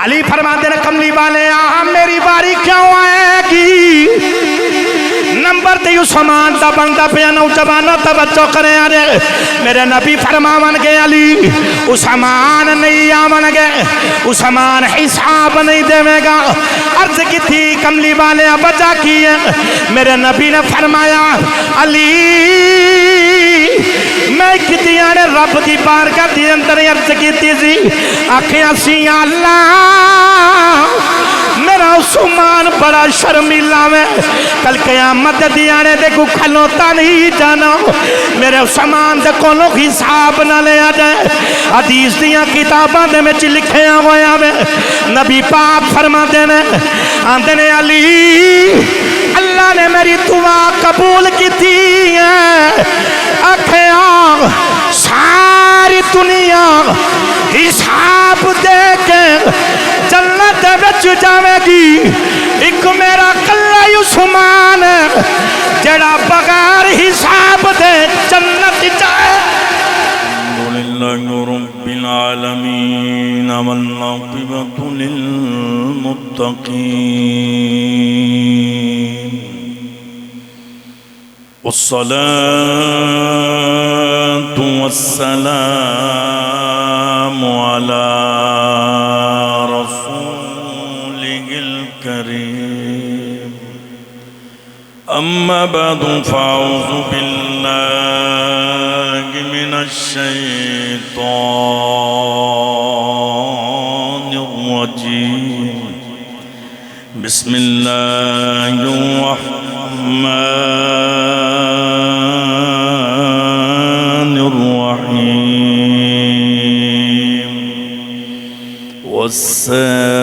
علی فرماتے ہیں کملی والے میری باری کیوں آئے گی؟ نمبر تے عثمان دا بندہ پیا نوجوانوں توجہ کریں آرے میرے نبی فرماون گے علی عثمان نہیں آون گے، عثمان حساب نہیں دے گا۔ عرض کی تھی کملی والے وجہ کی ہے؟ میرے نبی نے فرمایا علی میں کتیاں نے رب دی بارگاہ دی اندر عرض کی تھی آکھیاں سی اللہ میرا عثمان بڑا شرمیلا میں کل قیامت دیانے دے کو کھلوتا نہیں جانا، میرے عثمان دے کونوں حساب نہ لیا جائے۔ حدیث دیاں کتاباں دے میں لکھے ہویا میں نبی پاک فرما دینے آندے نے علی اللہ نے میری دعا قبول کی تھی ہے، آکھیاں ساری دنیا حساب دے کے جنت وچ جاوے گی، ایک میرا کلا عثمان جڑا بغیر حساب دے جنت جائے۔ الحمدللہ رب العالمین والعاقبۃ للمتقین والصلاة والسلام على رسوله الكريم أما بعد فأعوذ بالله من الشيطان الرجيم بسم الله الرحمن الرحيم والسابقون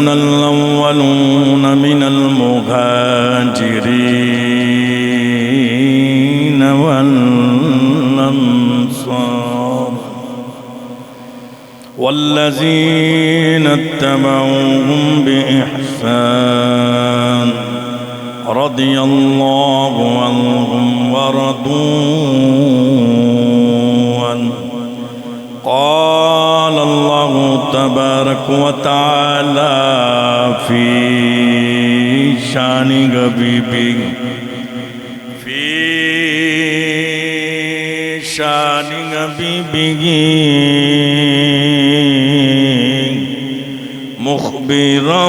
الأولون من المهاجرين والأنصار والذين اتبعوهم بإحسان رضي الله عنهم ورضوا عنه قال الله تبارك وتعالى في شان حبيبه مخبرا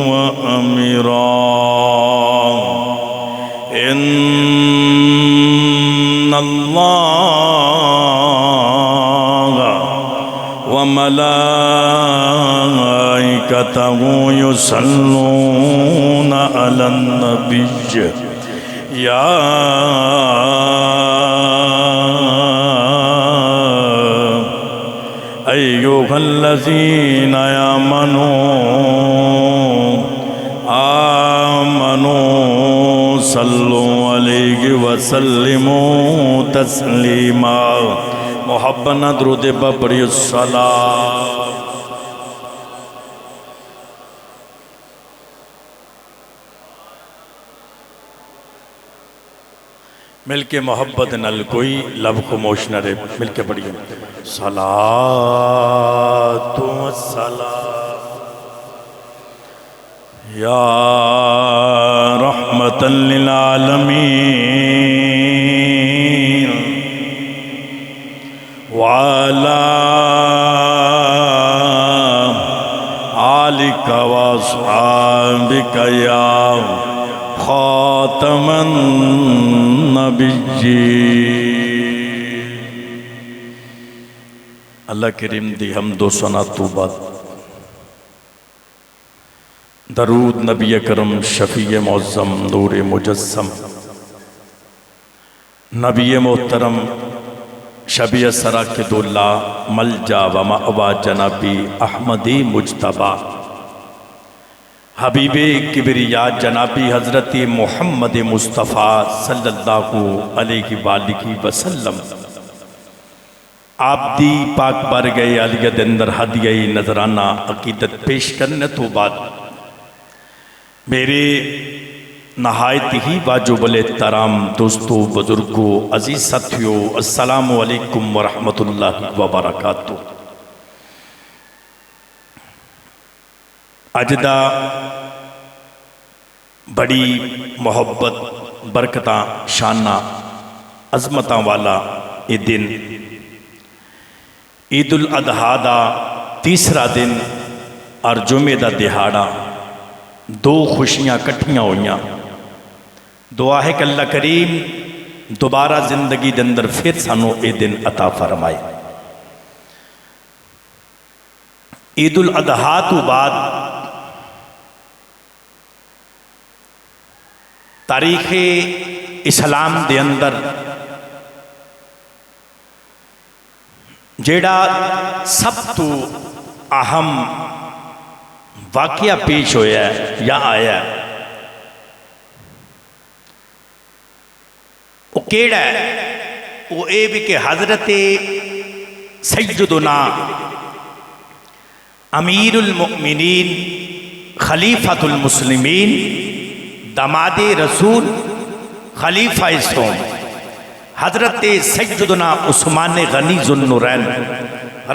وأميرا إن الله وملائكته يصلون على النبي يا أيها الذين آمنوا صلوا عليه وسلموا تسليما محبنا درود ببری الصلاة مل کے محبت نل کوئی لب خاموش نہ رہے، مل کے پڑھیے صلاۃ و سلام یا رحمت للعالمین وعلی آلک واصحابک یا خاتم النبی۔ اللہ کریم دی حمد و ثنا تو بعد درود نبی اکرم شفیع معظم نور مجسم نبی محترم شبیہ سرا کے دولہ ملجا و مأوا جنابی احمدی مجتبہ حبیب کبریا جنابی حضرت محمد مصطفیٰ صلی اللہ علیہ وآلہ وسلم آپ دی پاک بار گئے علیہ دندر ہدیہ نظرانہ عقیدت پیش کرنے تو بعد میرے نہایت ہی واجب الاحترام دوستو بزرگو عزیز ساتھیو السلام علیکم ورحمت اللہ وبرکاتہ۔ اج دا بڑی محبت برکتاں شاناں عظمتاں والا یہ دن عید الاضحیٰ دا تیسرا دن اور جمعے دا دہاڑا، دو خوشیاں کٹھیاں ہوئیاں۔ دعا ہے کہ اللہ کریم دوبارہ زندگی دے اندر پھر سانو یہ دن عطا فرمائے۔ عید الاضحیٰ تو بعد تاریخ اسلام دے اندر جیڑا سب تو اہم واقعہ پیش ہویا ہے یا آیا ہے وہ کیڑا ہے؟ وہ اے بھی کہ حضرت سیدنا امیر المؤمنین خلیفۃ المسلمین داماد رسول خلیفہ سوم حضرت سیدنا عثمان غنی ذو النورین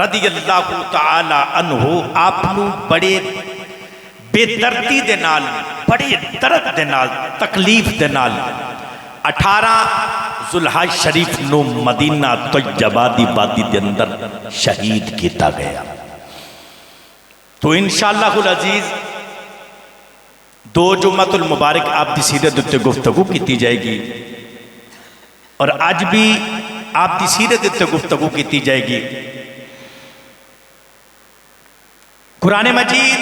رضی اللہ تعالی عنہ آپ نو بڑے بے دردی دے نال، بڑے درد دے نال، تکلیف دے نال 18 ذوالحج شریف نو مدینہ طیبہ دی وادی دے اندر شہید کیتا گیا۔ تو انشاءاللہ العزیز دو جمعۃ المبارک آپ دی سیرت تے گفتگو کیتی جائے گی، اور آج بھی آپ دی سیرت تے گفتگو کیتی جائے گی۔ قرآن مجید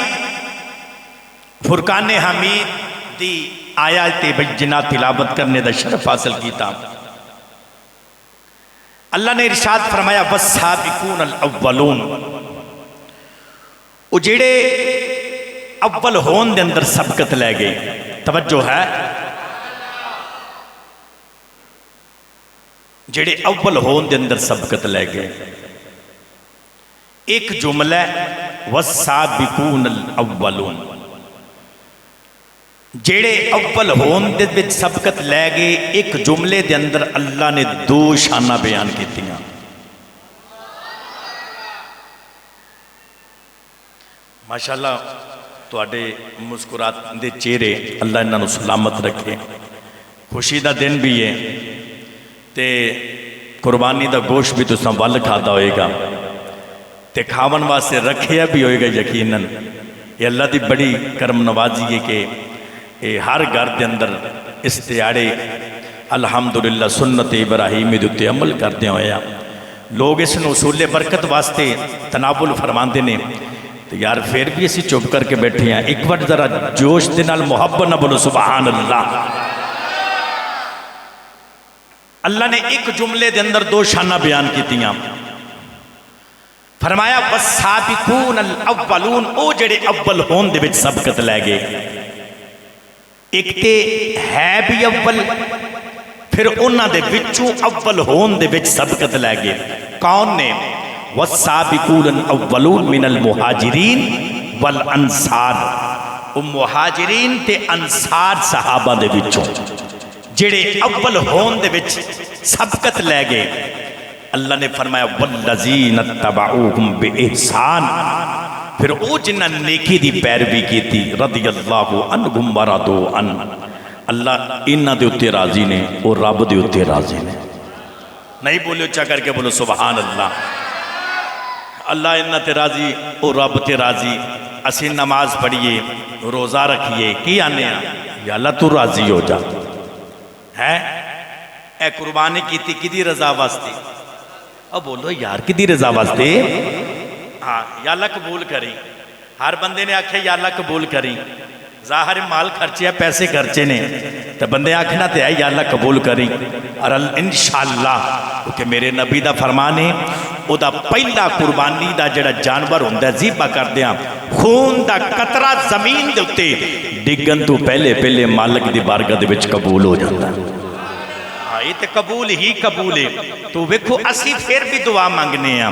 فرقان حمید دی آیات بینہ تلاوت کرنے دا شرف حاصل کیتا۔ اللہ نے ارشاد فرمایا والسابقون الاولون، وہ جڑے اول ہون دے اندر سبقت لے گئے۔ توجہ ہے، جڑے اول ہون دے اندر سبقت لے گئے۔ ایک جملہ والسابقون الاولون، جڑے اول ہون دے وچ سبقت لے گئے، ایک جملے دے اندر اللہ نے دو شانہ بیان کیتیاں۔ ماشاءاللہ تواڈے مسکرات دے چہرے اللہ انہاں نو سلامت رکھے۔ خوشی دا دن بھی ہے تے قربانی دا گوشت بھی تساں ول کھادا ہوئے گا تے کھاون واسطے رکھیا بھی ہوئے گا یقیناً۔ یہ اللہ دی بڑی کرم نوازی ہے کہ ہر گھر دے اندر اس دیہاڑے الحمدللہ سنت ابراہیمی دے اُتے عمل کردے ہوئے ہیں۔ لوگ اس نو اصول برکت واسطے تناول فرماندے نے، تو یار پھر بھی اسی چپ کر کے بیٹھے ہیں۔ ایک وقت ذرا جوش دے نال محبت نہ بولو سبحان اللہ۔ اللہ نے ایک جملے دے اندر دو شانہ بیان کیتیاں۔ فرمایا والسابقون الاولون، او جڑے اول ہون دے وچ سبقت لے گئے۔ ایک تے ہے بھی اول، پھر انہاں دے وچوں اول ہون دے وچ سبقت لے گئے۔ کون نے؟ والسابقون الاولون من المہاجرین والانصار، او مہاجرین تے انصار صحابہ دے وچوں جڑے اول ہون دے وچ سبقت لے گئے۔ اللہ نے فرمایا والذین اتبعوہم بإحسان، پھر او جنہ نیکی دی پیروی کی تھی رضی اللہ عنہم ورضوا عنہ، اللہ انہاں دے اتے راضی نے اور رب دے اتے راضی نے۔ نہیں بولے اچھا کر کے بولو سبحان اللہ۔ اللہ انہاں تے راضی اور رب تے راضی۔ اسی نماز پڑھیے، روزہ رکھیے، کی آنے ہیں یا اللہ تو راضی ہو جا ہے۔ اے قربانی کی تھی کدی رضا واسطے؟ اب بولو یار کدی رضا واسطے؟ ہاں یا اللہ قبول کری۔ ہر بندے نے آکھے یا اللہ قبول کری۔ ظاہر مال خرچے ہیں، پیسے خرچے نے، تو بندے آکھنا تے ہے یا اللہ قبول کری۔ اور انشاءاللہ کیونکہ میرے نبی دا فرمان ہے، او دا پہلا قربانی دا جڑا جانور ہوندہ ہے ذبح کر دیاں، خون دا قطرہ زمین دے اتے ڈگن تو پہلے مالک دی بارگاہ دے وچ قبول ہو جاتا ہے۔ یہ تے قبول ہی قبول ہے۔ تو ویکھو اسی پھر بھی دعا مانگنے ہیں،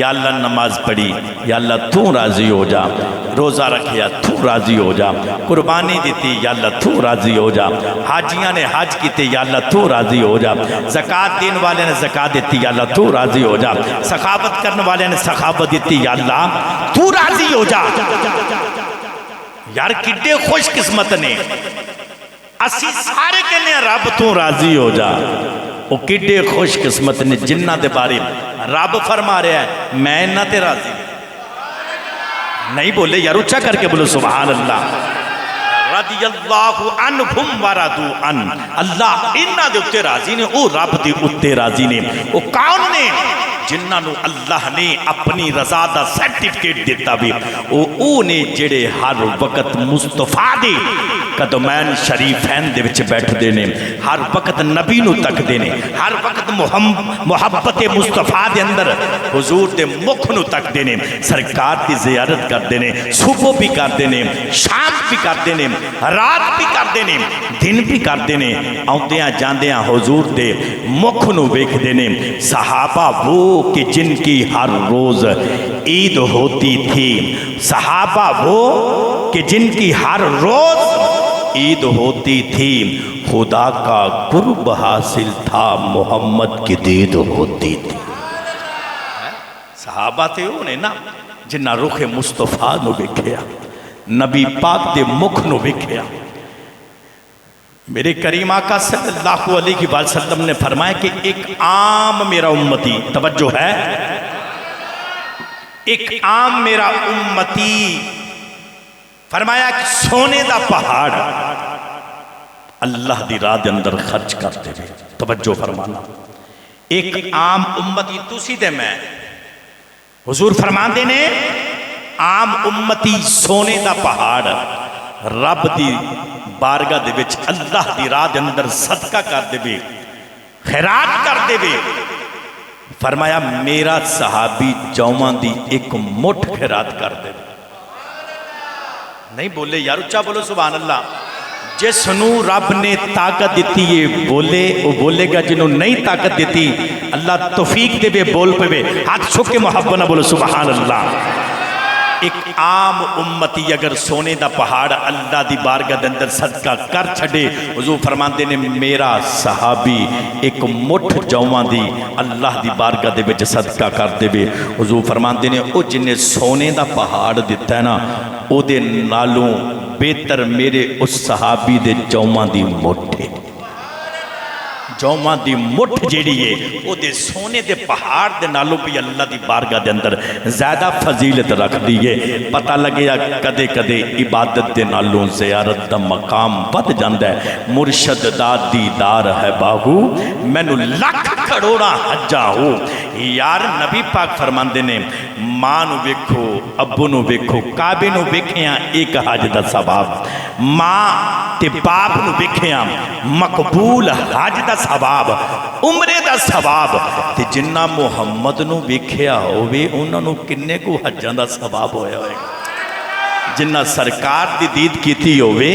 یا اللہ نماز پڑھی یا اللہ تو راضی ہو جا، روزہ رکھیا تو راضی ہو جا، قربانی دیتی یا اللہ تو راضی ہو جا، حاجیاں نے حج کیتے یا اللہ تو راضی ہو جا، زکاة دین والے نے زکاة دیتی یا اللہ تو راضی ہو جا، سخاوت کرنے والے نے سخاوت دیتی یا اللہ تو راضی ہو جا۔ یار کڈے خوش قسمت نے اسی سارے کہنے رب تو راضی ہو جا وہ کڈے خوش قسمت نے جنہ دے بارے رب فرما رہا ہے میں نہ تے راضی نہیں بولے یار اچھا کر کے بولو سبحان اللہ رضی اللہ عنہم ورضوا عنہ اللہ انہاں دے اتے راضی نے او رب دے اتے راضی نے او کون نے جنہاں نو اللہ نے اپنی رضا دا سرٹیفکیٹ دیتا بھی او نے جڑے ہر وقت مصطفیٰ دے قدمین شریفین دے وچ بیٹھ دینے ہر وقت نبی نو تک دینے ہر وقت محبت مصطفیٰ دے اندر حضور دے مکھ نو تک دینے سرکار دی زیارت کر دینے صبح بھی کر دینے شام بھی کر دینے رات بھی کر دینے دن بھی کر دینے آؤندیاں جاندیاں حضور دے مکھ نو ویکھ دینے صحابہ وہ کہ جن کی ہر روز عید ہوتی تھی صحابہ وہ کہ جن کی ہر روز عید ہوتی تھی خدا کا قرب حاصل تھا محمد کی دید ہوتی تھی صحابہ تھے انہیں نا جنہ رخ مصطفیٰ نو بکھیا نبی پاک دے مکھ نو بکھیا میرے کریم آقا صلی اللہ علیہ وسلم نے فرمایا کہ ایک عام میرا امتی توجہ ہے ایک عام میرا امتی فرمایا کہ سونے دا پہاڑ اللہ دی راہ دے اندر خرچ کرتے ہوئے توجہ فرمانا ایک عام امتی تسی دے میں حضور فرمان دے نے عام امتی سونے دا پہاڑ رب دی بارگاہ دے وچ اللہ دی راہ دے اندر صدقہ کر دے بے خیرات کر دے بے فرمایا میرا صحابی جوان دی ایک مٹھ خیرات کر دے بے نہیں بولے یار اچھا بولو سبحان اللہ جس نو رب نے طاقت دیتی ہے بولے وہ بولے گا جنہوں نہیں طاقت دیتی اللہ توفیق دے بے بول پہ بے ہاتھ چھک کے محبت نہ بولو سبحان اللہ ایک عام امتی اگر سونے دا پہاڑ اللہ دی بارگاہ دے اندر صدقہ کر چھڑے حضور فرماندے نے میرا صحابی ایک مٹھ جوان دی اللہ دی بارگاہ دے وچ صدقہ کر دے بے حضور فرماندے نے او جن نے سونے دا پہاڑ دیتا ہے نا او دے نالوں بہتر میرے اس صحابی دے جوان دی مٹھ ہے جوان دی مٹھ جیڑی ہے او دے سونے دے پہاڑ دے نالوں بھی اللہ دی بارگاہ دے اندر زیادہ فضیلت رکھ دیئے پتہ لگے یا کدے کدے عبادت دے نالوں زیارت دا مقام بد جاندہ ہے مرشد دا دیدار ہے باہو میں نو لکھ کروڑا حجا ہو یار نبی پاک فرماندے نے ماں نو ویکھو ابو نو ویکھو کعبے نو ویکھیاں ایک حج دا ثواب ماں تے باپ نو ویکھیاں مقبول حج دا ثواب عمرے دا ثواب تے جنہ محمد نو ویکھیا ہوئے انہوں نو کنے کو حجاں دا ثواب ہویا ہوئے جنہ سرکار دی دید کیتی ہوئے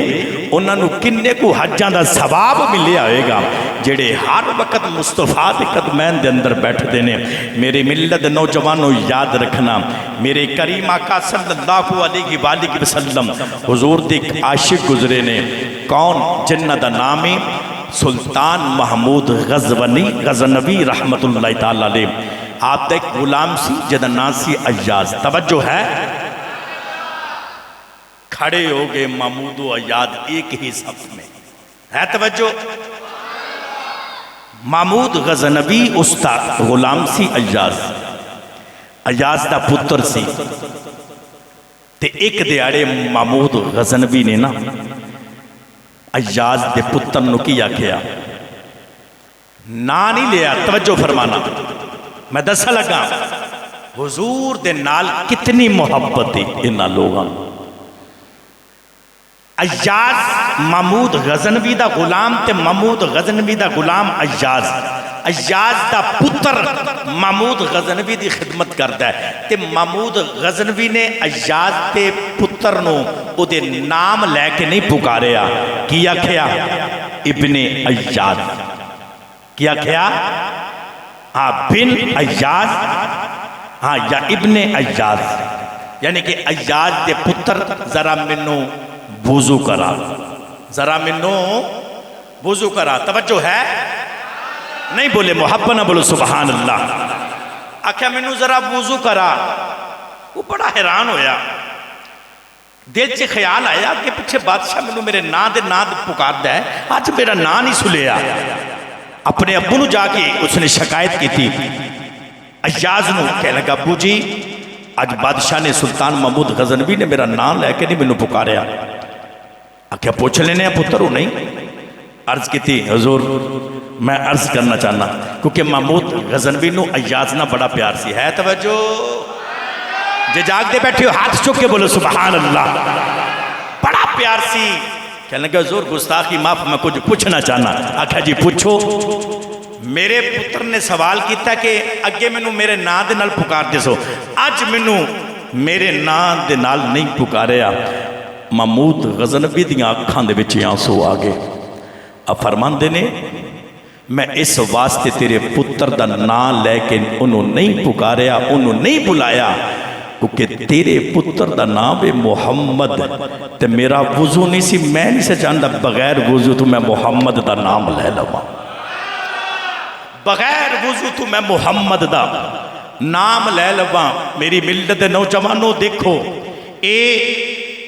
انہوں نو کنے کو حجاں دا ثواب ملے آئے گا جڑے ہر وقت مصطفیٰ دے قدمین دے اندر بیٹھ دینے میرے ملت نوجوانوں یاد رکھنا میرے کریم آقا صلی اللہ علیہ وآلہ وسلم حضور دے عاشق گزرے نے کون جنہ دا نامی سلطان محمود غزنوی رحمت اللہ تعالیٰ علیہ آپ دا ایک غلام سی جدہ ناسی ایاز توجہ ہے کھڑے ہو گئے محمود و ایاد ایک ہی صف میں ہے توجہ محمود غزنوی استاد غلام سی ایاز دا پتر سی تے ایک دیاڑے محمود غزنوی نے نا ایاز دے پتر نو کیا کیا نا نہیں لیا توجہ فرمانا میں دسا لگا حضور دے نال کتنی محبت ہے انہا لوگاں ایاز محمود غزنوی دا غلام تے محمود غزنوی دا غلام ایاز دا پتر محمود غزنوی دی خدمت کرتا ہے تے محمود غزنوی نے ایاز تے پتر نو او دے نام لے کے نہیں پکاریا کیا کیا ابن ایاز کیا کیا ہاں بن ایاز ہاں یا ابن ایاز یعنی کہ ایاز دے پتر ذرا منو وضو کرا ذرا منو وضو کرا توجہ ہے نہیں بولے محبت نہ بولو سبحان اللہ آکھیا منو ذرا وضو کرا وہ بڑا حیران ہویا دل سے خیال آیا کہ پچھے بادشاہ میں میرے نام دے نام پکار ہے، آج میرا نام نہیں سلیا۔ اپنے ابو نو جا کے اس نے شکایت کی تھی، ایاز نو کہنے لگا ابو جی آج بادشاہ نے سلطان محمود غزنوی نے میرا نام لے کے نہیں میں نے پکاریا۔ کیا پوچھ لینے ہیں پتر ہو؟ نہیں۔ عرض کی تھی حضور میں عرض کرنا چاہنا کیونکہ محمود غزنوی نو ایاز نہ بڑا پیار سی ہے۔ توجہ جے جاگ دے بیٹھے ہو ہاتھ چک کے بولو سبحان اللہ، بڑا پیار سی۔ کہنے لگا حضور گستاخی معاف، میں کچھ پوچھنا چاہنا۔ آکھا جی پوچھو۔ میرے پتر نے سوال کیتا کہ اگے میں میرے نام دے نال پکار دے سو، آج میں میرے نام دے نال نہیں پکاریا۔ محمود غزنوی دیاں اکھاں دے وچ آنسو آ گئے۔ اب فرمان دے نے میں اس واسطے تیرے پتر دا نام لے کے انہوں نہیں پکاریا، انہوں نہیں بلایا کیونکہ تیرے پتر دا نام ہے محمد، تے میرا وضو نہیں سی، میں نہیں سے چاہتا بغیر وضو تو میں محمد دا نام لے لوا، بغیر وضو تو میں محمد دا نام لے لوا۔ میری ملت نوجوانوں دیکھو،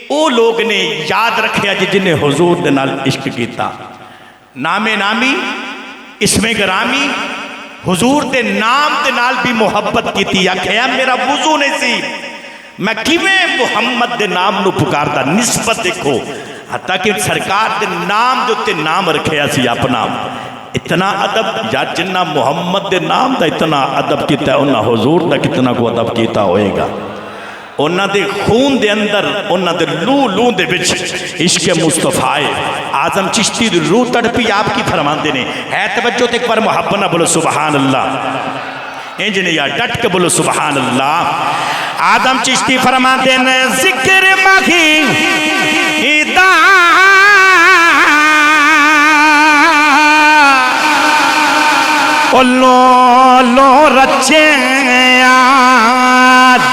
او لوگ نے یاد رکھیا جنہیں حضور دے نال عشق کیتا، نام نامی اسم گرامی حضور دے نام دے نال بھی محبت کیتی۔ یا کہیا میرا وضو نہیں سی، میں کیویں محمد دے نام نو پکاردا، نسبت دیکھو، حتیٰ کہ سرکار دے نام دے تے نام رکھیا سی اپنا۔ اتنا ادب یا جنہ محمد دے نام دا اتنا ادب کیتا ہے، انہاں حضور دا کتنا کو ادب کیتا ہوئے گا۔ انہاں دے خون دے اندر، انہاں دے لو دے بچ عشق مصطفیٰ اعظم چشتی دی روح تڑپی آپ کی فرمان دینے ہے۔ توجہ تے ایک بار محبت نہ بولو سبحان اللہ، انجنیا ڈٹ کے بولو سبحان اللہ۔ اعظم چشتی فرمان دینے ذکر مغی دا لو رچے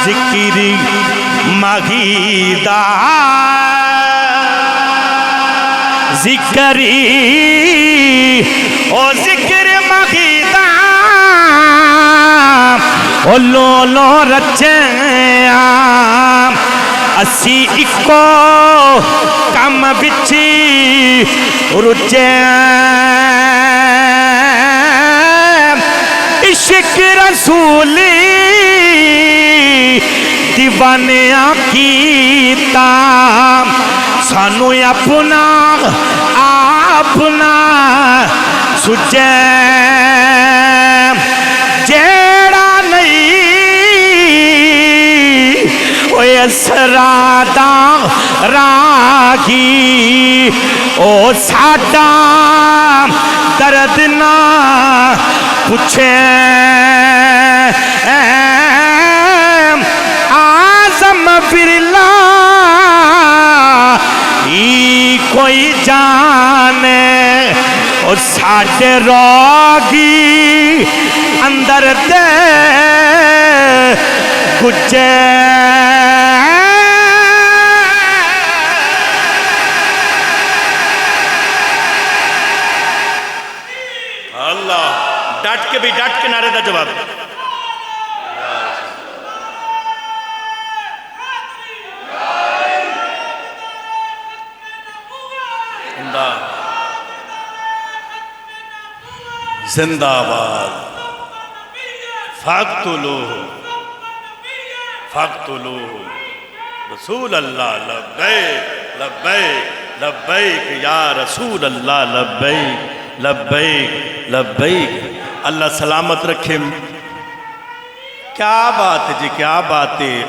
ذکری مغیدہ ذکری او ذکر مغیدہ او لو رچے اسی اکو کم بچی رچے عشق رسولی دیوانیاں کیتا سانو اپنا سجے جیڑا نہیں اوہ اسرادہ راگی او ساڈا درد نہ پوچھے آزم برلا ای کوئی جانے اور ساڑھے روگی اندر دے گجے ڈٹ کے بھی ڈٹ کے نعرے دا جواب زندہ آباد فاقتلوہ رسول اللہ لبیک لبیک لبیک یا رسول اللہ لبیک لبیک لبیک۔ اللہ سلامت رکھے۔ کیا بات ہے جی، کیا بات ہے،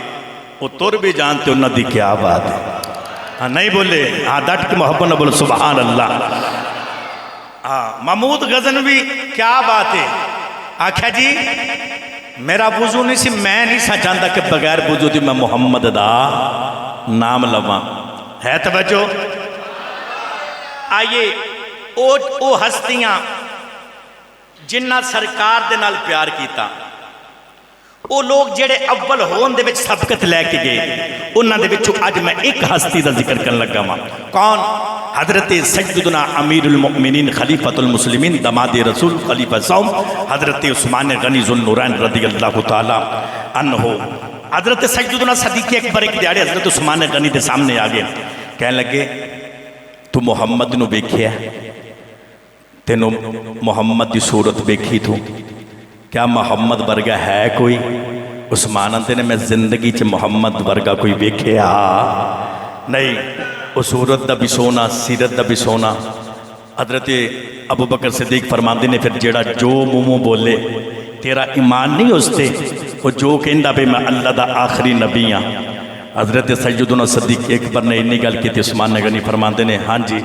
وہ تر بھی جانتے انہوں دی کیا بات ہے۔ ہاں نہیں بولے، ہاں ڈٹ کے محبت نہ بولے سبحان اللہ۔ ہاں محمود غزنوی کیا بات ہے، آکھا جی میرا وضو نہیں سی، میں نہیں سا چاہتا کہ بغیر وضو دی میں محمد دا نام لواں۔ ہے توجہ؟ آئیے او ہستیاں جنہ سرکار دے نال پیار کیتا، او لوگ جڑے اول ہون دے وچ سبقت لے کے گئے، انہاں دے وچوں اج میں ایک ہستی دا ذکر کرن لگا ہاں۔ کون؟ حضرت سیدنا امیر المؤمنین خلیفۃ المسلمین داماد رسول خلیفہ سوم حضرت عثمان غنی ذو النورین رضی اللہ تعالی عنہ۔ حضرت سیدنا صدیق اکبر ایک دیہڑے حضرت عثمان غنی دے سامنے آ گئے، کہنے لگے تو محمد نو ویکھیا تینوں محمد دی صورت ویکھی تو کیا محمد ورگا ہے کوئی؟ عثمان آندے نے میں زندگی چ محمد ورگا کوئی ویکھیا نہیں، وہ صورت دا بھی سونا، سیرت دا بھی سونا۔ حضرت ابو بکر صدیق فرماندے نے پھر جیڑا جو منہ بولے تیرا ایمان نہیں اس تے، وہ جو کہندا بھی میں اللہ دا آخری نبی ہاں۔ حضرت سیدنا صدیق اکبر نے انی گل کی عثمان غنی فرماندے نے ہاں جی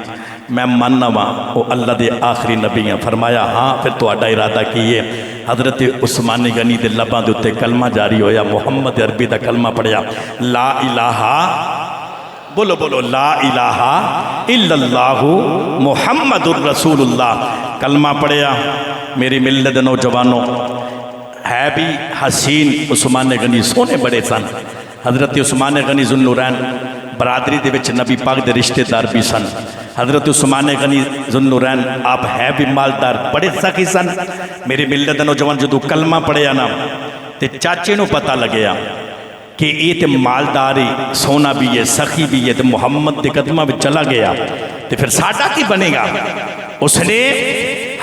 میں ماننا وا وہ اللہ دے آخری نبی ہیں۔ فرمایا ہاں پھر تہاڈا ارادہ کی ہے؟ حضرت عثمان غنی دے لباں دے اوتے کلمہ جاری ہویا، محمد عربی دا کلمہ پڑھیا، لا الہ، بولو بولو لا الہ الا اللہ محمد الرسول اللہ، کلمہ پڑھیا۔ میری ملت دے نوجوانوں ہے بھی حسین عثمان غنی سونے بڑے سن۔ حضرت عثمان غنی ذو النورین برادری دے وچ نبی پاک دے رشتہ دار بھی سن۔ حضرت عثمان غنی ذو النورین آپ ہے بھی مالدار، بڑے سخی سن۔ میری ملت دے نوجوان جدو کلمہ پڑھیا نا تے چاچے نو پتہ لگیا کہ یہ تے مالداری سونا بھی ہے، سخی بھی ہے، تے محمد دے قدمہ بھی چلا گیا تے پھر ساڈا کی بنے گا؟ اس نے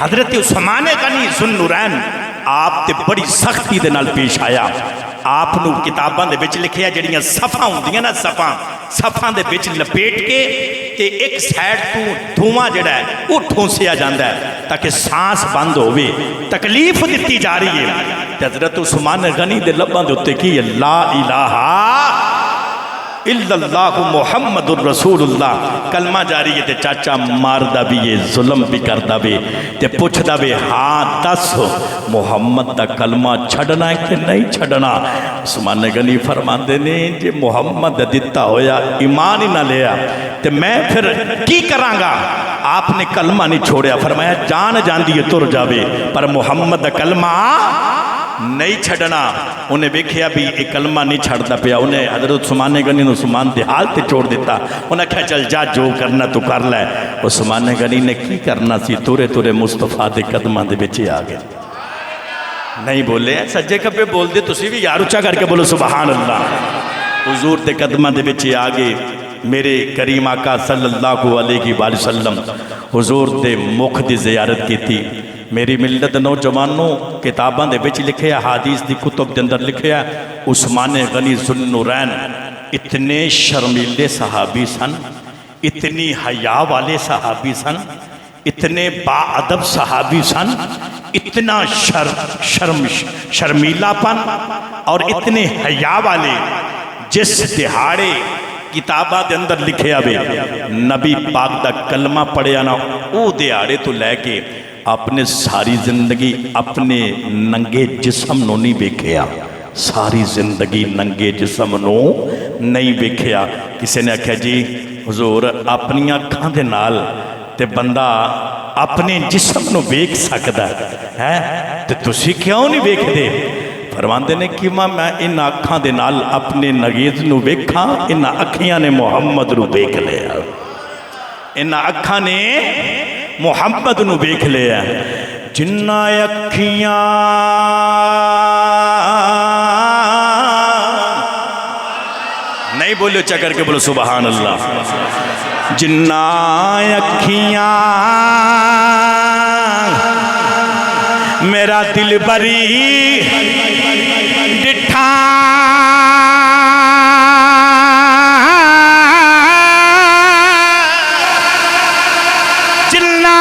حضرت عثمان غنی ذو النورین آپ تے بڑی سختی دے نال پیش آیا۔ آپ نو کتاباں دے وچ لکھیا جڑیاں صفاں ہوندیاں نا، صفاں دے وچ لپیٹ کے تے ایک سائڈ تو دھواں جڑا ہے وہ ٹھونسیا جاندا ہے تاکہ سانس بند ہوئے، تکلیف دتی جا رہی ہے۔ تے حضرت عثمان غنی دے لباں دے اوتے کی ہے لا الہ الا اللہ محمد الرسول اللہ، کلمہ جاری ہے۔ تے چاچا ماردہ بھی ہے، ظلم بھی کردہ بھی تے پوچھدا بھی ہاں دس محمد دا کلمہ چھڑنا ہے کہ نہیں چھڑنا؟ عثمان غنی فرماندے نے جے محمد دتا ہویا ایمان ہی نہ لیا تے میں پھر کی کرانگا؟ آپ نے کلمہ نہیں چھوڑیا، فرمایا جان جاندی ہے تر جاوے پر محمد دا کلمہ نہیں چھڑنا۔ انہیں بیکھیا بھی ایک کلمہ نہیں چھڑتا پیا، انہیں حضرت عثمان غنی نے عثمان دے حال تے چھوڑ دیتا۔ انہیں کہا چل جا جو کرنا تو کر لے۔ عثمان غنی نے کی کرنا سی؟ تورے تورے مصطفیٰ دے قدمہ دے بچے آگے نہیں بولے، سجے کبھے بول دے تسی بھی یار اچھا کر کے بولو سبحان اللہ۔ حضور دے قدمہ دے بچے آگے میرے کریم آقا صلی اللہ علیہ وآلہ وسلم حضور دے مخ دی زیارت کی تھی۔ میری ملت نوجوانوں کتاباں دے وچ لکھیا، حدیث دی کتب دے اندر لکھیا عثمان غنی ذو النورین اتنے شرمیلے صحابی سن، اتنی حیا والے صحابی سن، اتنے با ادب صحابی سن، اتنا شرمیلا پن اور اتنے حیا والے، جس دہاڑے کتاباں دے اندر لکھیا بے نبی پاک دا کلمہ پڑھیا نا او دہاڑے تو لے کے اپنے ساری زندگی اپنے ننگے جسم نو نہیں بیکھیا، ساری زندگی ننگے جسم نو نہیں بیکھیا۔ کسی نے کہا جی حضور اپنی اکھاں دے نال تے بندہ اپنے جسم نو بیک سکدا ہے تے تسی کیوں نہیں بیک دے؟ فرماندے نے کہ میں ان اکھاں دے نال اپنے نگیز نو بیکھاں، ان اکھیاں نے محمد نو بیک لیا، ان اکھاں نے محمد نو بیک لیا۔ جنہ اکھیاں نہیں بولو چا کر کے بولو سبحان اللہ۔ جنہ اکھیاں میرا دل بری ڈٹھا جنہ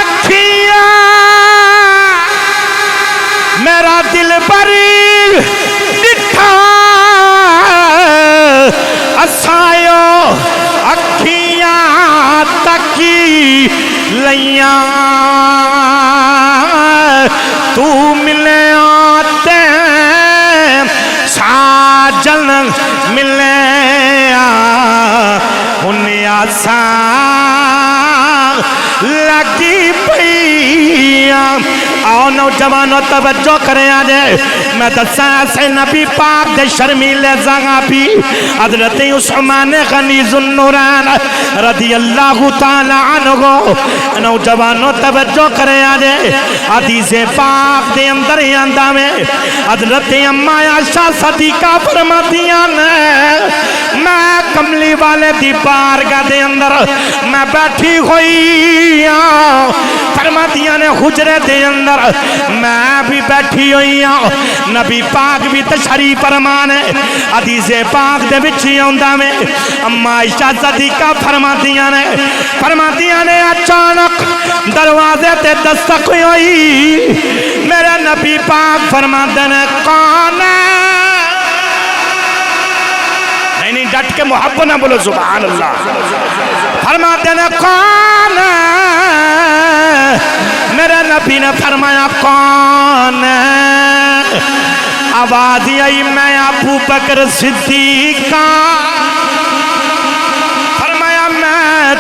اکھیاں میرا دل بری ڈٹھا اسایو اکھیاں تکی لیاں تو ملے آتے ساجن ملے انہیں آسان لگی پیا آؤ نوجوانوں توجہ کریں آجے میں دساں سے نبی پاک دے شرمیلے زگاں پی حضرت عثمان غنی ذوالنورین رضی اللہ تعالیٰ عنہ نوجوانوں توجہ کریں آجے حدیث پاک دے اندر آندہ میں حضرت اماں عائشہ صدیقہ فرماتیاں میں کملی والے دی بارگاہ دے اندر میں بیٹھی ہوئی فرماتیاں نے حجرے دے اندر میں بھی بیٹھی ہوئی نبی پاک بھی تشریف فرمانے حدیث پاک دے وچ آندا میں اماں عائشہ صدیقہ فرماتیاں نے اچانک دروازے تے دستک ہوئی میرے نبی پاک فرماتے نے کون ہے نہیں ڈٹ کے محبت نہ بولو سبحان اللہ فرماتے نے کون ہے میرے نبی نے فرمایا کون ہے آواز آئی میں ابو بکر صدیق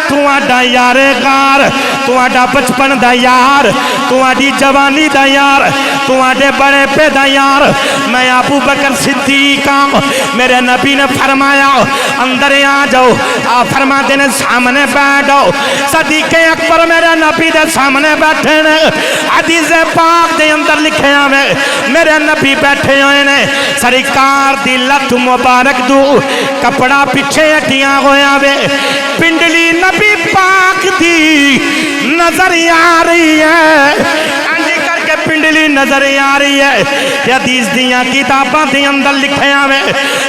تو آڈا یار غار تو آڈا بچپن دا یار تو آڈی جوانی دا یار تو آڈے بڑے پہ دا یار میں ابو بکر صدیق میرے نبی نے فرمایا اندر آ جاؤ فرماتے نے سامنے بیٹھو صدیق اکبر میرے نبی دے سامنے بیٹھے نے حدیث پاک دے اندر لکھے آمیں میرے نبی بیٹھے ہوئے نے سرکار دی لت مبارک دو کپڑا پیچھے ہٹیاں ہویا وے پنڈلی نبی پاک دی نظر آ رہی ہے انجی کر کے پنڈلی نظر آ رہی ہے حدیث دیاں کتاباں دی اندر لکھے آوے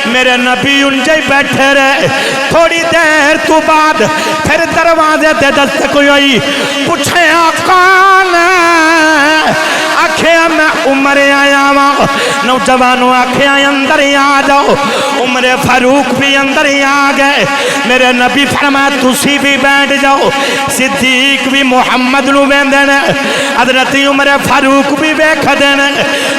میرے نبی انجے بیٹھے رہے تھوڑی دیر تو بعد پھر دروازے تے دستک ہوئی پوچھے کون آکھیا میں عمر آیا ہوں نوجوانوں آکھیا اندر آ جاؤ عمر فاروق بھی اندر آ گئے میرے نبی فرمایا تسی بھی بیٹھ جاؤ صدیق بھی محمد نو بیندن حضرت عمر فاروق بھی بیکھ دین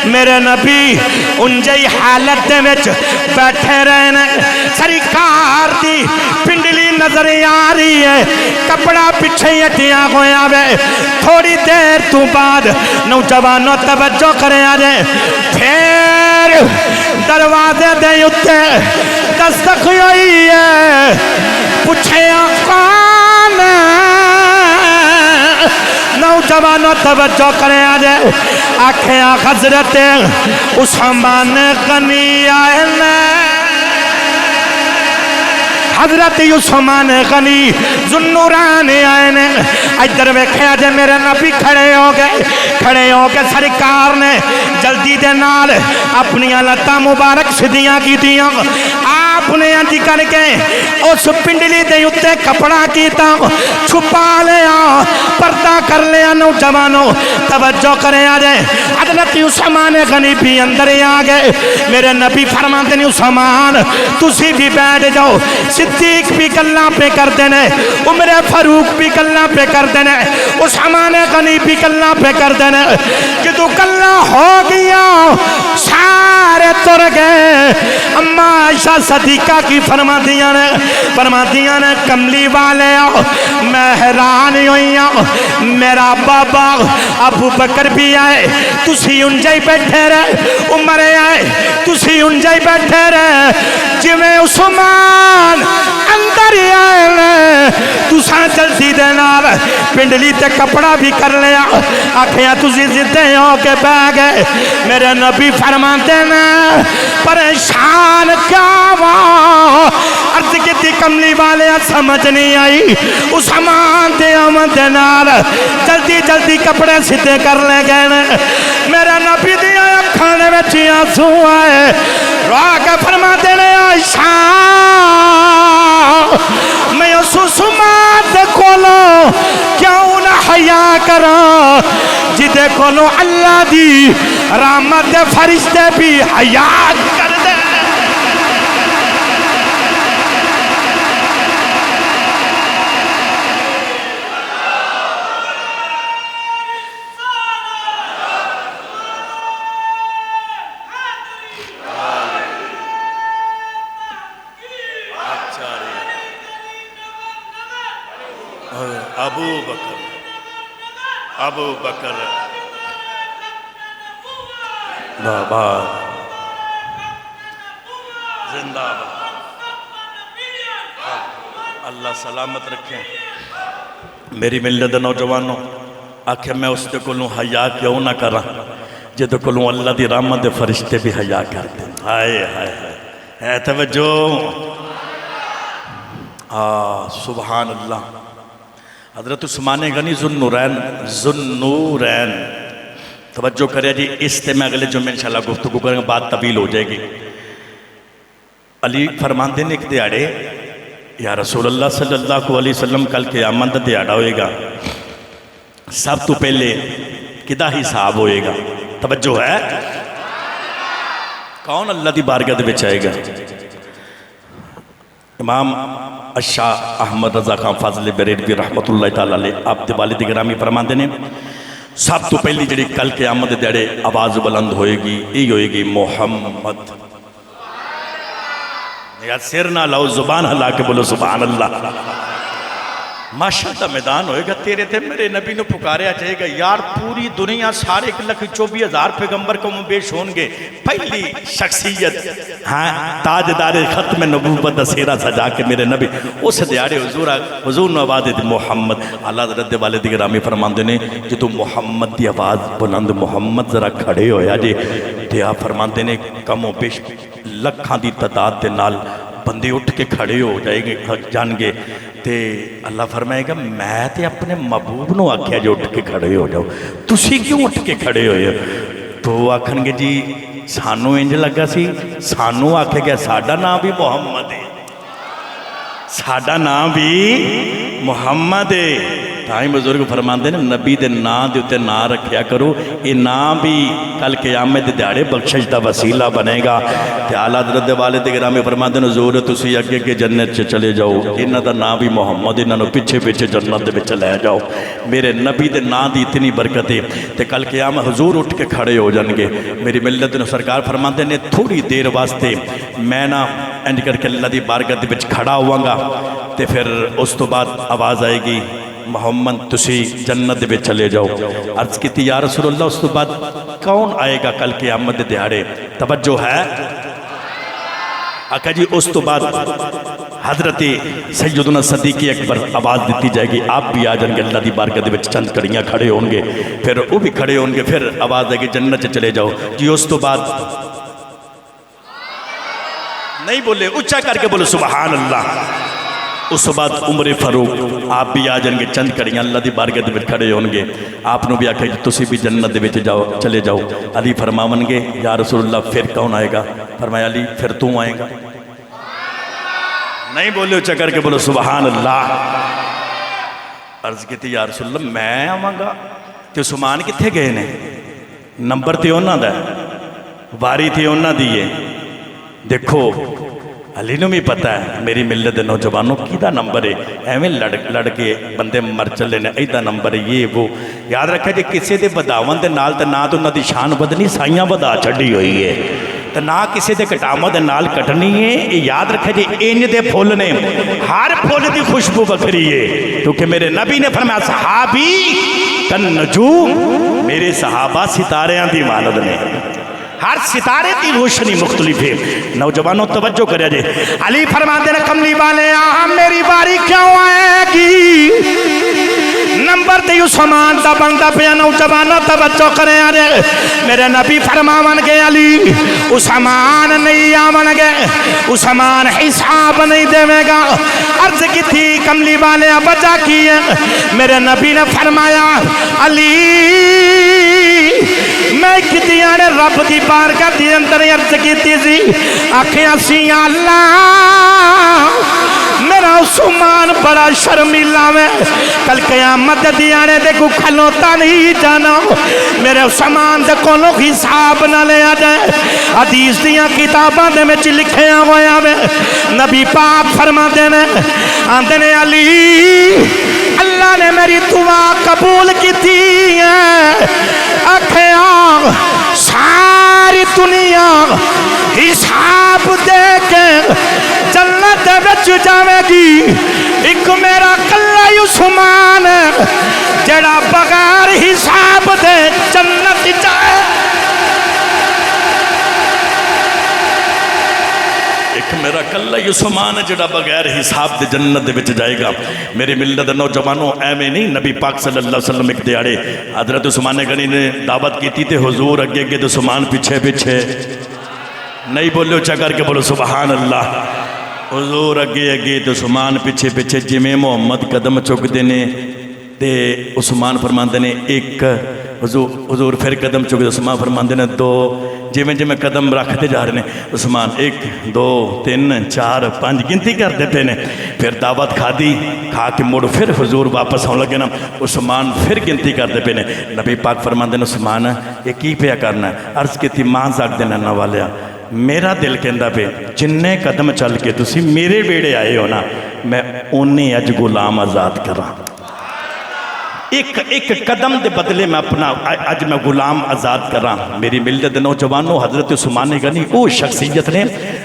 میرے نبی انجی حالت دے وچ بیٹھے رہنے سرکار دی پنڈلی نظر آ رہی ہے کپڑا پیچھے ہٹیا ہویا وے تھوڑی دیر تو بعد نوجوانوں توجہ کریں آجے پھر دروازے دے اتے دستک ہوئی ہے پوچھے کون نوجوانوں توجہ کریں آجے آنکھیں حضرت عثمان غنی آئے حضرت عثمان غنی ذوالنورین آئے نے ادھر ویکھیا جے میرے نبی کھڑے ہو گئے سرکار نے جلدی دے نال اپنی لتاں مبارک سدیاں کیتیاں آپ نے انج کر کے اس پنڈلی دے اتے کپڑا کیتا چھپا لیا پردہ کر لیا نوجوانوں توجہ کرے آجے حضرت عثمان غنی بھی اندر آ گئے میرے نبی فرماتے ہیں عثمان تسی بھی بیٹھ جاؤ صدیق بھی گلاں پہ کر دینے عمر فاروق بھی گلاں پہ کر دینے عثمان غنی بھی گلاں پہ کر دینے جدو گلاں ہو گیا سارے تر گئے اماں عائشہ صدیقہ کی فرماتیاں نے کملی والے میں حیران ہوئی میرا بابا ابو بکر بھی آئے تسی انجے بیٹھے رہے عمر آئے تسی انجے بیٹھے رہے جی میں عثمان اندر آئے تساں جلدی دے نال پنڈلی تے کپڑا بھی کر لیا آکھیاں تسی زدے ہو کے بہ گئے میرے نبی فرماتے ہیں پریشان کیا ہوا عرض کی کملی والے سمجھ نہیں آئی عثمان دے آمد دے نال جلدی جلدی کپڑے سیدھے کر لے گئے میرا نبی دیا کھانے میں چیاں سو آئے روح کے فرماتے ہیں عائشہ میں اس عثمان دے کولو کیوں نہ حیا کرا جدے کولو اللہ دی رحمت دے فرشتے بھی حیا کر دے ابو بکر بابا زندہ باد. اللہ سلامت رکھیں. میری ملت نوجوانوں آخر میں اس دے کولوں حیا کیوں نہ کراں جدے کولوں اللہ دی رحمت دے فرشتے بھی حیا کرتے ہیں. ہائے ہائے ہے توجہ. سبحان اللہ. حضرت عثمان غنی ذوالنورین توجہ کرے جی. اس سے میں اگلے جمعے انشاءاللہ گفتگو کریں گے, بات طویل ہو جائے گی. علی فرماندے نے ایک دیہڑے یا رسول اللہ صلی اللہ علیہ وسلم کل قیامت دا دیہڑا ہوئے گا, سب تو پہلے کدا حساب ہوئے گا؟ توجہ ہے. کون اللہ دی بارگاہ دے وچ آئے گا؟ امام الشاہ احمد رضا خان فاضل بریلوی رحمت اللہ تعالیٰ علیہ آپ دے والد گرامی فرماندے نے سب تو پہلی جڑی کل قیامت دے دیہڑے آواز بلند ہوئے گی, یہ ہوئے گی محمد. یا سر نہ لاؤ, زبان ہلا کے بولو سبحان اللہ. معاشرہ میدان ہوئے گا, تیرے تے میرے نبی نے پکاریا جائے گا. یار پوری دنیا سارے 1,24,000 پیغمبر کو مبیش ہون گے, پہلی شخصیت ہاں تاجدار ختم نبوت دا سیرہ سجا کے میرے نبی اس دیارے حضور نو آواز دی محمد. اللہ رد والے دی گرامی فرماندے نے جدو محمد دی آواز بلند محمد ذرا کھڑے ہویا جی تے آپ فرماندے نے کم و بیش لکھاں دی تعداد دے نال بندے اٹھ کے کھڑے ہو جائے گے جان گے. تے اللہ فرمائے گا میں تے اپنے محبوب نو آکھیا جو اٹھ کے کھڑے ہو جاؤ, تسی کیوں اٹھ کے کھڑے ہوئے ہو؟ تو آکھن گے جی سانو انج لگا سی, سانو آکھے گیا ساڈا نام بھی محمد ہے, ساڈا نام بھی محمد ہے. تائیں بزرگ فرماندے نے نبی دے نام دے اتے نام رکھیا کرو, یہ نام بھی کل قیامت دے دیہڑے بخشش دا وسیلہ بنے گا. تے اعلیٰ حضرت والد گرامی فرماندے نے حضور تسی اگے کے جنت چ چلے جاؤ, انہاں دا نام بھی محمد, انہاں نو پیچھے پیچھے جنت دے وچ لے جاؤ. میرے نبی دے نام دی اتنی برکت ہے. تے کل قیامت حضور اٹھ کے کھڑے ہو جان گے. میری ملت نو سرکار فرماندے نے تھوڑی دیر واسطے میں نہ انج کر کے اللہ دی بارگاہ دے وچ کھڑا ہواں گا, تے پھر اس تو بعد آواز آئے گی محمد تسی جنت دے وچ چلے جاؤ. عرض کیتی یا رسول اللہ اس تو بعد کون آئے گا کل قیامت دے دیہڑے؟ توجہ ہے. آقا جی اس تو بعد حضرت سیدنا صدیق اکبر آواز دیتی جائے گی, آپ بھی آ جائیں گے اللہ دی بارگاہ دے وچ چند کڑیاں کھڑے ہوں گے, پھر وہ بھی کھڑے ہوں گے, پھر آواز آئے گی جنت چ چلے جاؤ. جی اس تو بعد نہیں بولے, اچھا کر کے بولو سبحان اللہ. اس بعد عمر فاروق آپ بھی آ جائیں گے, چند کڑیاں اللہ دی بارگاہ دے وچ کھڑے ہوں گے, آپ نے بھی آکھا کہ تسی بھی جنت دے وچ جاؤ چلے جاؤ. علی فرماون گے یا رسول اللہ پھر کون آئے گا؟ فرمایا علی پھر تو آئے گا. نہیں بولے اچھا کر کے بولو سبحان اللہ. عرض کیتی یا رسول اللہ میں آواں گا تے عثمان کتھے گئے نے؟ نمبر تے انہاں دا, واری تے انہاں دی ہے. دیکھو علی نو بھی پتہ ہے میری ملت دے نوجوانوں کی دا نمبر ہے, ایویں لڑ کے بندے مر چلے نے, ایدہ نمبر ہے یہ وہ. یاد رکھا جی کسی دے بداون دے نال تے نہ تو انہاں دی شان بدنی, سائیاں بدا چھڑی ہوئی ہے, تے نہ کسی دے کٹاموں دے نال کٹنی ہے. یاد رکھا جی انج دے پھول نے, ہر پھول دی خوشبو بکھری ہے, کیونکہ میرے نبی نے فرمایا صحابی کن نجوم, میرے صحابہ ستاریاں دی مانند نے, ہر ستارے کی روشنی مختلف ہے. نوجوانوں توجہ کرے جے. علی فرماتے ہیں کملی والے میری باری کیوں آئے گی؟ نمبر تے عثمان دا بندہ پیا. نوجوانوں توجہ کرے جے. میرے نبی فرماون گے علی عثمان نہیں آون گے, عثمان حساب نہیں دے گا. عرض کی تھی کملی والے بچا کی ہے؟ میرے نبی نے فرمایا علی میں کتیاں نے رب دی بارگاہ دے اندر عرض کیتی سی, آکھیاں سی اللہ میرا عثمان بڑا شرمیلا میں, کل قیامت دیانے دے کو کھلوتا نہیں جانا, میرے عثمان دے کولوں حساب نہ لیا جائے. حدیث دیاں کتاباں دے وچ لکھیا ہویا میں نبی پاک فرماندے نے آندے نے علی اللہ نے میری دعا قبول کیتی ہے. آکھیاں ساری دنیا حساب دے کے جنت وچ جاوے گی, ایک میرا کلا عثمان جڑا بغیر حساب دے جنت جائے. ایک میرا کلہ عثمان ہے جڑا بغیر حساب دے جنت دے وچ جائے گا. میرے ملت دے نوجوانوں ایویں نہیں. نبی پاک صلی اللہ علیہ وسلم ایک دیاڑے حضرت عثمان غنی نے دعوت کیتی تے حضور اگے اگے تے عثمان پیچھے پیچھے. نہیں بولو اچھا کر کے بولو سبحان اللہ. حضور اگے اگے تے عثمان پیچھے پیچھے. جویں محمد قدم چکدے نے تے عثمان فرماندے نے ایک. حضور پھر قدم چکدے عثمان فرماندے نے دو. جویں جویں قدم رکھتے جا رہے ہیں عثمان 1 2 3 4 5 گنتی کرتے پے نے. پھر دعوت کھا کے مڑ پھر حضور واپس آن لگے نا. عثمان پھر گنتی کرتے پے نے. نبی پاک فرماندے نے عثمان یہ کی پیا کرنا ہے؟ عرض کیتی ماں زاگ دینا نہ والیا میرا دل کہندا پہ جننے قدم چل کے تسی میرے بیڑے آئے ہو نا میں انہیں اج غلام آزاد کراں. ایک قدم دے بدلے میں اپنا اج میں غلام آزاد کراں. میری ملت دے نوجوانوں حضرت عثمان غنی وہ شخصیت نے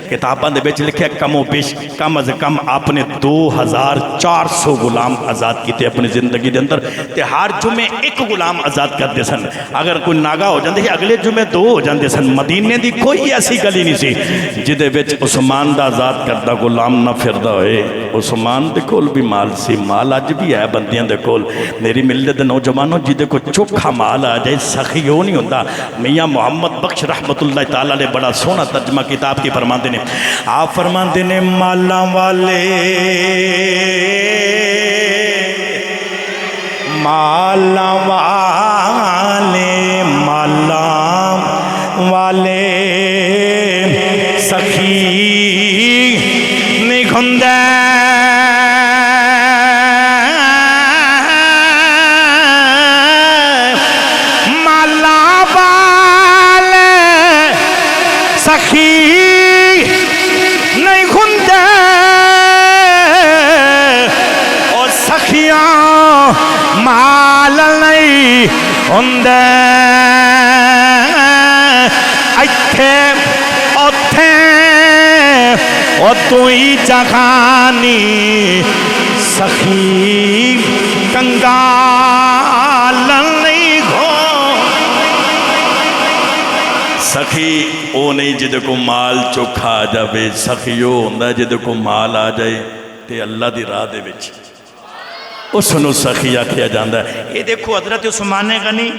کتاباں دے وچ لکھیا کم و بیش کم از کم آپ نے 2400 غلام آزاد کیتے اپنی زندگی دے اندر. تے ہر جمعے ایک غلام آزاد کرتے سن. اگر کوئی ناگا ہو جاندے اگلے جمعے 2 ہو جاندے سن. مدینے دی کوئی ایسی گلی نہیں سی جدے وچ عثمان دا آزاد کردا غلام نہ پھردا ہوئے. عثمان دے کول بھی مال سی. مال اج بھی ہے بندیاں دے کول. میری ملت نوجوانوں جدے کو چوکھا مال آ جائے سخی ہو نہیں ہوتا. میاں محمد بخش رحمت اللہ تعالی علیہ بڑا سونا ترجمہ کتاب کی فرماندے نے. آپ فرماندے نے مالاں والے مالاں والے مالاں والے سخی نہیں کھندے. مال نہیں ہوندے ایتھے اوتھے او توئی جگانی سخی کنگال نہیں گھو. سخی او نہیں جدے کو مال چوکھا آ جائے. سخی او ہوندا جدے کو مال آ جائے تے اللہ دی راہ دے وچ اس نو سخی آکھیا جاندا ہے. یہ دیکھو حضرت عثمان غنی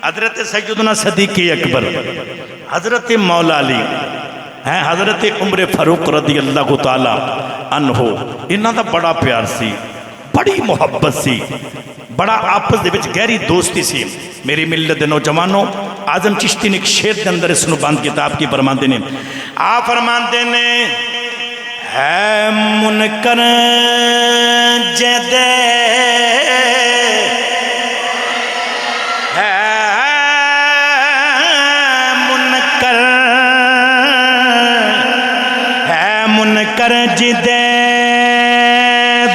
حضرت سیدنا صدیق اکبر حضرت مولا علی حضرت عمر فاروق رضی اللہ تعالی عنہ انہاں دا بڑا پیار سی بڑی محبت سی بڑا آپس دے وچ گہری دوستی سی. میری ملت دے نوجوانوں اعظم چشتی نے ایک شعر دے اندر اس نو بند کتاب کی فرماندے نے. آپ فرماندے نے ہے منکر جدے ہے منکر جدے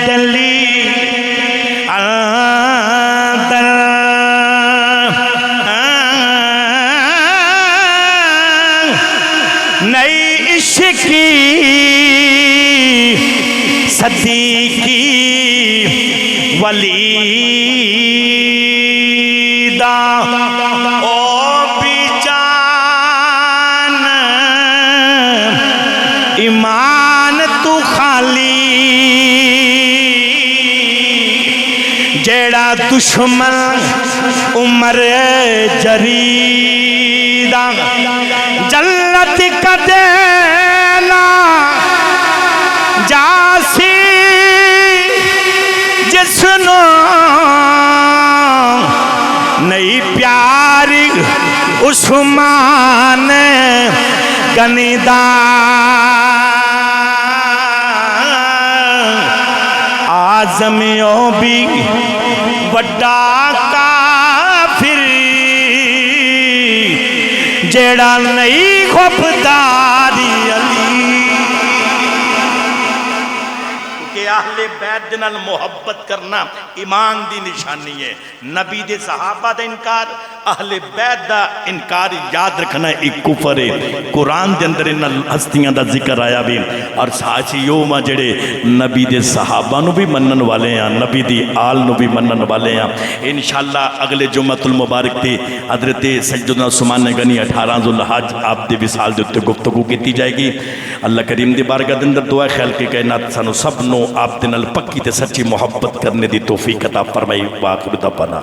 دلی اندر نئی عشقی صدیقی ولی دا او بھی جان ایمان تو خالی جیڑا دشمن عمر جریدہ جلت کا دینا جاسی جسنو نئی پیاری عثمان غنی دا آزمیوں بھی وڈا کافر جیڑا نئی خوفداری علی. کیا اہل بیت دے نال محبت کرنا ایمان دی نشانی ہے. نبی دے صحابہ دا انکار، اہل بیت دا انکار یاد رکھنا ایک کفر ہے. قرآن دے اندر انہاں ہستیاں دا ذکر آیا بھی اور ساتھ یوم جڑے نبی دے صحابہ نو بھی منن والے ہیں، نبی دی آل نو بھی منن والے ہیں. انشاءاللہ اگلے جمعۃ المبارک تے حضرت سیدنا عثمان غنی 18 ذوالحج آپ دے وصال دے تے گفتگو کیتی جائے گی. اللہ کریم دی بارگاہ دے اندر دعا خیال کے کائنات سانو سب نو آپ دے نال پکی تے سچی محبت کرنے دی توفیق عطا فرمائی. واخر دعوانا